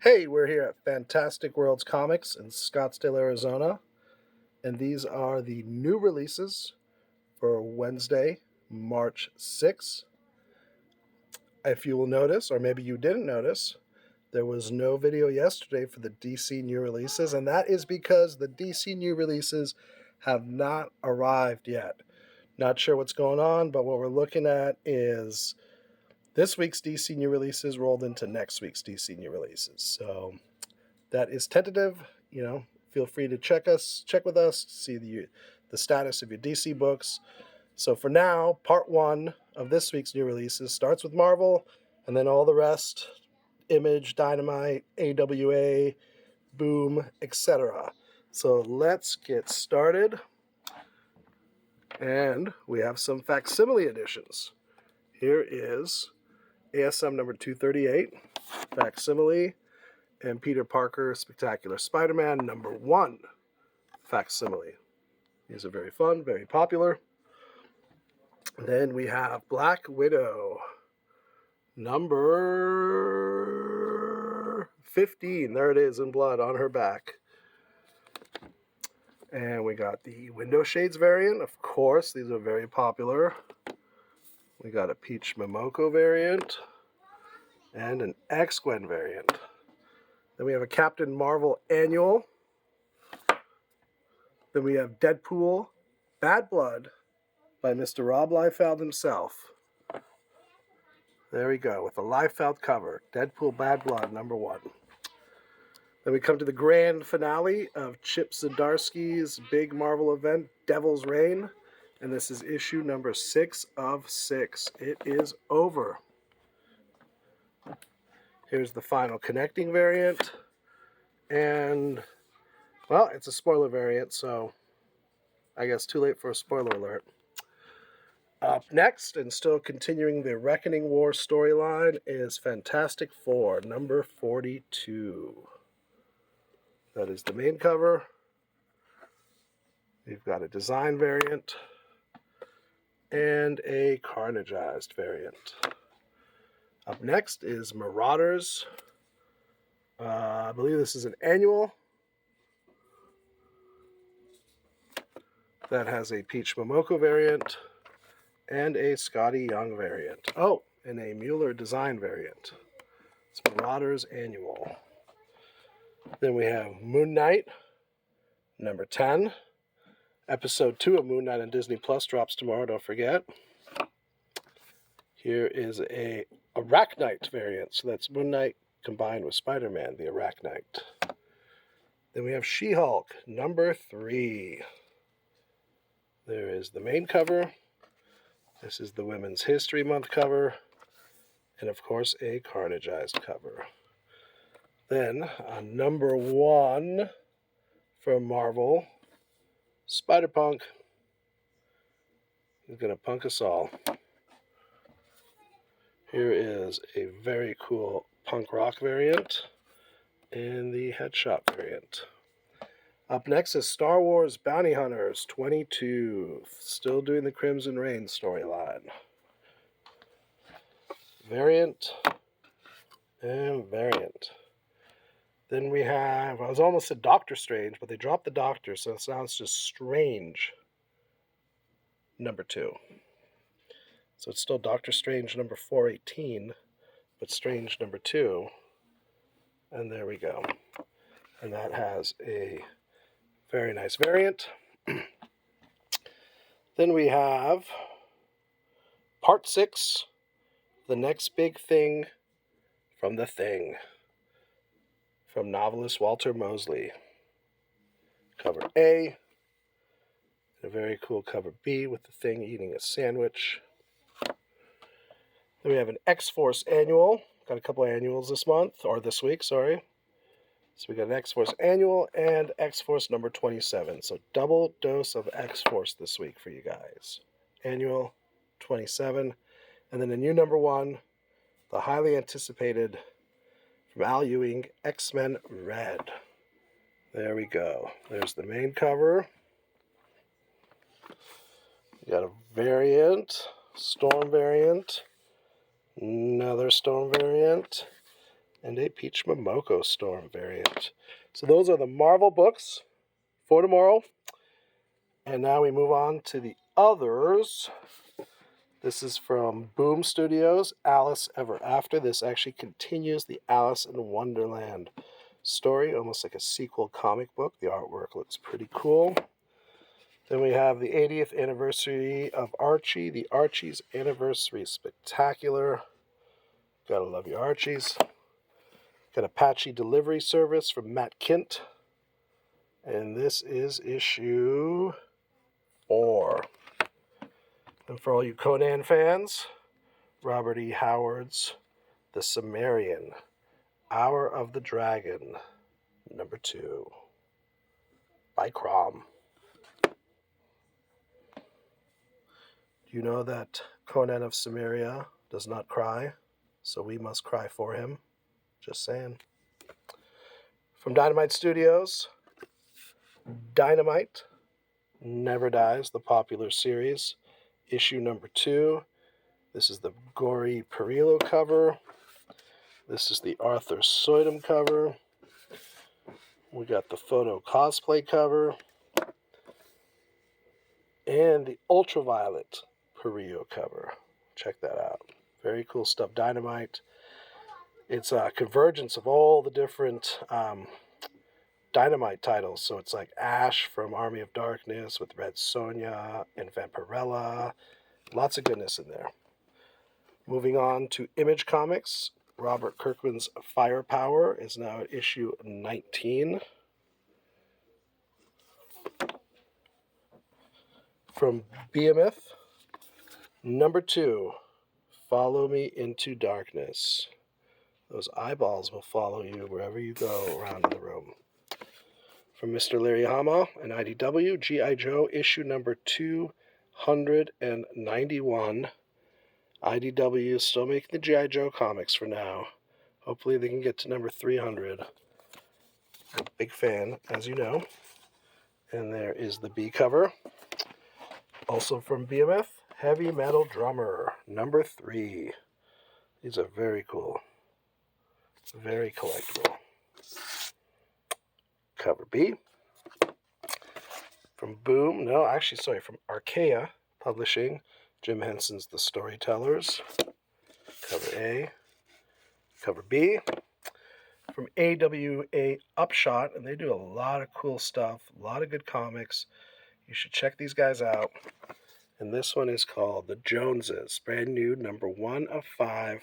Hey, we're here at Fantastic Worlds Comics in Scottsdale, Arizona, and these are the new releases for Wednesday, March 6th. If you will notice, or maybe you didn't notice, there was no video yesterday for the DC new releases, and that is because the DC new releases have not arrived yet. Not sure what's going on, but what we're looking at is this week's DC new releases rolled into next week's DC new releases. So that is tentative. Feel free to check with us to see the status of your DC books. So for now, part one of this week's new releases starts with Marvel, and then all the rest: Image, Dynamite, AWA, Boom, etc. So let's get started. And we have some facsimile editions. Here is ASM number 238, facsimile, and Peter Parker Spectacular Spider-Man number 1, facsimile. These are very fun, very popular. Then we have Black Widow number 15. There it is in blood on her back. And we got the Window Shades variant. Of course, these are very popular. We got a Peach Momoko variant and an X-Gwen variant. Then we have a Captain Marvel annual. Then we have Deadpool Bad Blood by Mr. Rob Liefeld himself. There we go, with a Liefeld cover. Deadpool Bad Blood number 1. Then we come to the grand finale of Chip Zdarsky's big Marvel event, Devil's Reign. And this is issue number 6 of 6. It is over. Here's the final connecting variant. And, well, it's a spoiler variant, so I guess too late for a spoiler alert. Up next, and still continuing the Reckoning War storyline, is Fantastic Four, number 42. That is the main cover. We've got a design variant and a carnageized variant. Up next is Marauders. I believe this is an annual that has a Peach Momoko variant and a Scotty Young variant. Oh, and a Mueller design variant. It's Marauders Annual. Then we have Moon Knight, number 10. Episode 2 of Moon Knight on Disney Plus drops tomorrow, don't forget. Here is a Arachnite variant. So that's Moon Knight combined with Spider-Man, the Arachnite. Then we have She-Hulk, number 3. There is the main cover. This is the Women's History Month cover. And, of course, a carnageized cover. Then, on number 1 from Marvel, Spider-Punk. He's going to punk us all. Here is a very cool punk rock variant and the headshot variant. Up next is Star Wars Bounty Hunters 22. Still doing the Crimson Reign storyline. Variant and variant. Then we have, I was almost at Doctor Strange, but they dropped the Doctor, so now it's just Strange number 2. So it's still Doctor Strange number 418, but Strange number 2. And there we go. And that has a very nice variant. Then we have part 6, The Next Big Thing from The Thing, from novelist Walter Mosley. Cover A, and a very cool cover B with the Thing eating a sandwich. Then we have an X-Force annual. Got a couple annuals this month, or this week, sorry. So we got an X-Force annual and X-Force number 27. So double dose of X-Force this week for you guys. Annual 27. And then a new number 1, the highly anticipated, from Al Ewing, X-Men Red. There we go. There's the main cover. We got a variant, Storm variant, another Storm variant, and a Peach Momoko Storm variant. So those are the Marvel books for tomorrow. And now we move on to the others. This is from Boom Studios, Alice Ever After. This actually continues the Alice in Wonderland story, almost like a sequel comic book. The artwork looks pretty cool. Then we have the 80th anniversary of Archie, the Archie's Anniversary Spectacular. Gotta love your Archies. Got Apache Delivery Service from Matt Kint. And this is issue 4. And for all you Conan fans, Robert E. Howard's The Cimmerian, Hour of the Dragon, number 2, by Crom. Do you know that Conan of Cimmeria does not cry, so we must cry for him? Just saying. From Dynamite Studios, Dynamite Never Dies, the popular series, issue number 2. This is the Gory Perillo cover. This is the Arthur Soydom cover. We got the Photo Cosplay cover. And the Ultraviolet Perillo cover. Check that out. Very cool stuff. Dynamite. It's a convergence of all the different Dynamite titles. So it's like Ash from Army of Darkness with Red Sonja and Vampirella. Lots of goodness in there. Moving on to Image Comics. Robert Kirkman's Firepower is now at issue 19. From Behemoth, number 2, Follow Me Into Darkness. Those eyeballs will follow you wherever you go around in the room. From Mr. Larry Hama and IDW, G.I. Joe, issue number 291. IDW is still making the G.I. Joe comics for now. Hopefully they can get to number 300. I'm a big fan, as you know. And there is the B cover. Also from Behemoth, Heavy Metal Drummer, number 3. These are very cool. Very collectible. Cover B. From Boom, from Archaea Publishing, Jim Henson's The Storytellers. Cover A. Cover B. From AWA Upshot, and they do a lot of cool stuff, a lot of good comics. You should check these guys out. And this one is called The Joneses, brand new, number 1 of 5.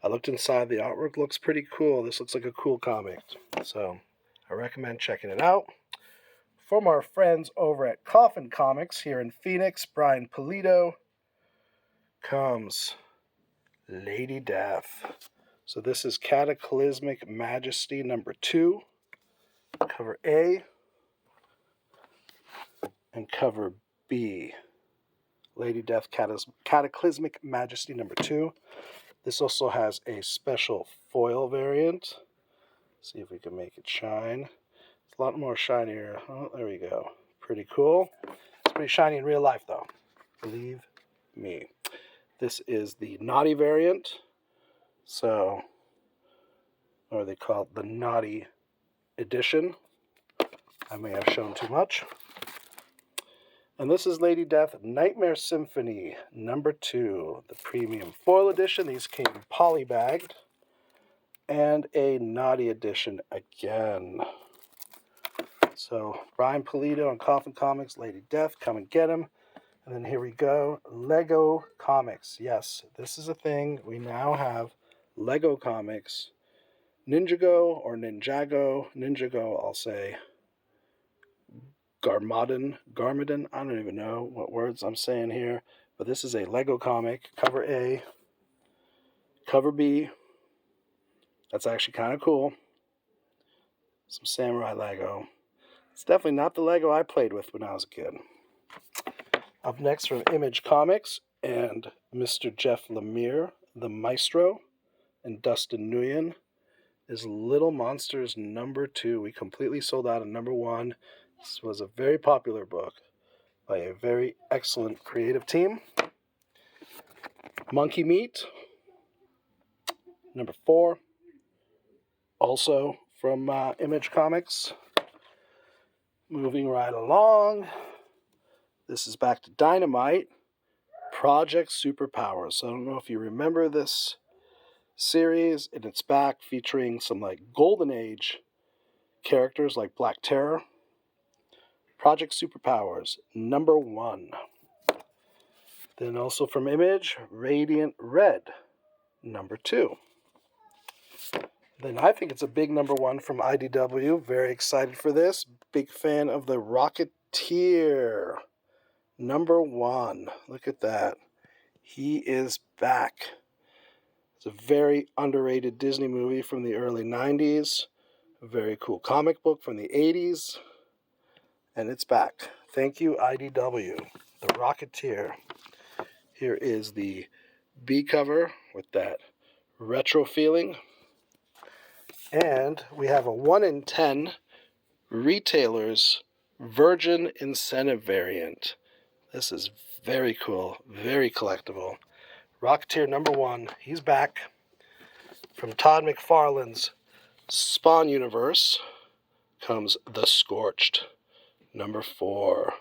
I looked inside. The artwork looks pretty cool. This looks like a cool comic. So I recommend checking it out. From our friends over at Coffin Comics here in Phoenix, Brian Pulido, comes Lady Death. So this is Cataclysmic Majesty number 2. Cover A and cover B. Lady Death Cataclysmic Majesty number 2. This also has a special foil variant. See if we can make it shine. It's a lot more shinier. Oh, there we go. Pretty cool. It's pretty shiny in real life, though. Believe me. This is the Naughty variant. So, or they call it the Naughty Edition. I may have shown too much. And this is Lady Death Nightmare Symphony number 2, the premium foil edition. These came polybagged. And a Naughty edition again. So, Brian Pulido on Coffin Comics, Lady Death, come and get him. And then here we go, Lego Comics. Yes, this is a thing. We now have Lego Comics. Ninjago or Ninjago. Ninjago, I'll say. Garmadon, I don't even know what words I'm saying here, but this is a Lego comic, cover A, cover B. That's actually kind of cool. Some samurai Lego. It's definitely not the Lego I played with when I was a kid. Up next from Image Comics and Mr. Jeff Lemire, the Maestro, and Dustin Nguyen is Little Monsters number 2. We completely sold out of number 1. This was a very popular book by a very excellent creative team. Monkey Meat, number 4. also from Image Comics. Moving right along, this is back to Dynamite, Project Superpowers. So I don't know if you remember this series, and it's back featuring some like Golden Age characters like Black Terror. Project Superpowers, #1. Then also from Image, Radiant Red, #2. Then I think it's a big #1 from IDW. Very excited for this. Big fan of the Rocketeer, #1. Look at that. He is back. It's a very underrated Disney movie from the early 90s. A very cool comic book from the 80s. And it's back. Thank you, IDW. The Rocketeer. Here is the B cover with that retro feeling. And we have a 1 in 10 retailers Virgin Incentive variant. This is very cool, very collectible. Rocketeer #1, he's back. From Todd McFarlane's Spawn universe comes The Scorched, #4.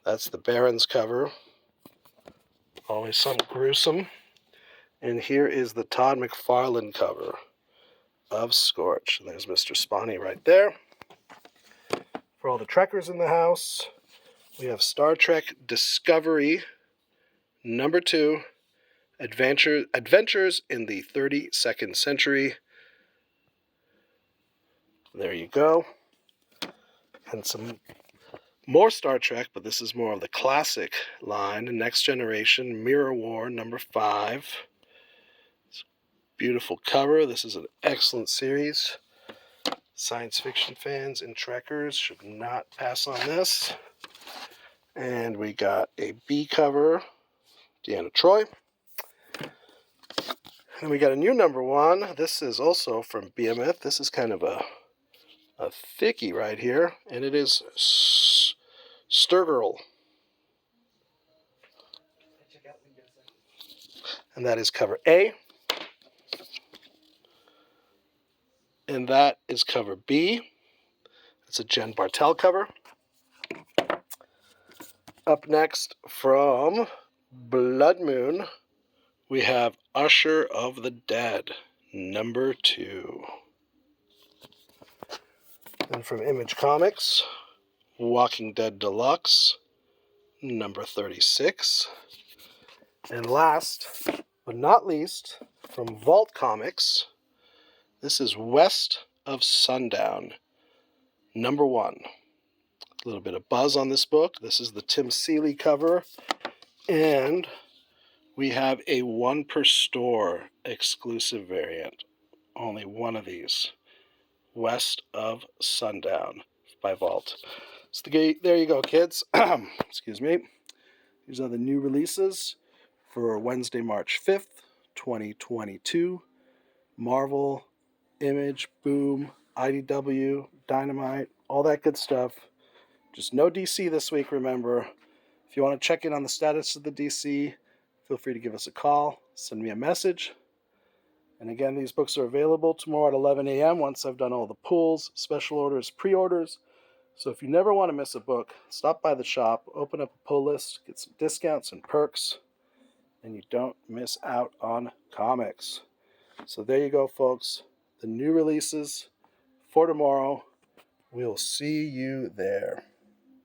That's the Baron's cover. Always something gruesome. And here is the Todd McFarlane cover of Scorch. And there's Mr. Spawny right there. For all the Trekkers in the house, we have Star Trek Discovery, #2, Adventures in the 32nd Century. There you go. And some more Star Trek, but this is more of the classic line. Next Generation, Mirror War, #5. It's a beautiful cover. This is an excellent series. Science fiction fans and Trekkers should not pass on this. And we got a B cover, Deanna Troi. And we got a new #1. This is also from Behemoth. This is kind of a thickie right here. And it is Sturgirl. And that is cover A. And that is cover B. It's a Jen Bartel cover. Up next from Blood Moon, we have Usher of the Dead, #2. And from Image Comics, Walking Dead Deluxe, #36. And last but not least, from Vault Comics, this is West of Sundown, #1. A little bit of buzz on this book. This is the Tim Seeley cover. And we have a 1 per store exclusive variant. Only one of these. West of Sundown by Vault. So there you go, kids. Excuse me. These are the new releases for Wednesday, March 5th, 2022. Marvel, Image, Boom, IDW, Dynamite, all that good stuff. Just no DC this week, remember. If you want to check in on the status of the DC, feel free to give us a call, send me a message. And again, these books are available tomorrow at 11 a.m. once I've done all the pulls, special orders, pre-orders. So if you never want to miss a book, stop by the shop, open up a pull list, get some discounts and perks, and you don't miss out on comics. So there you go, folks. The new releases for tomorrow. We'll see you there.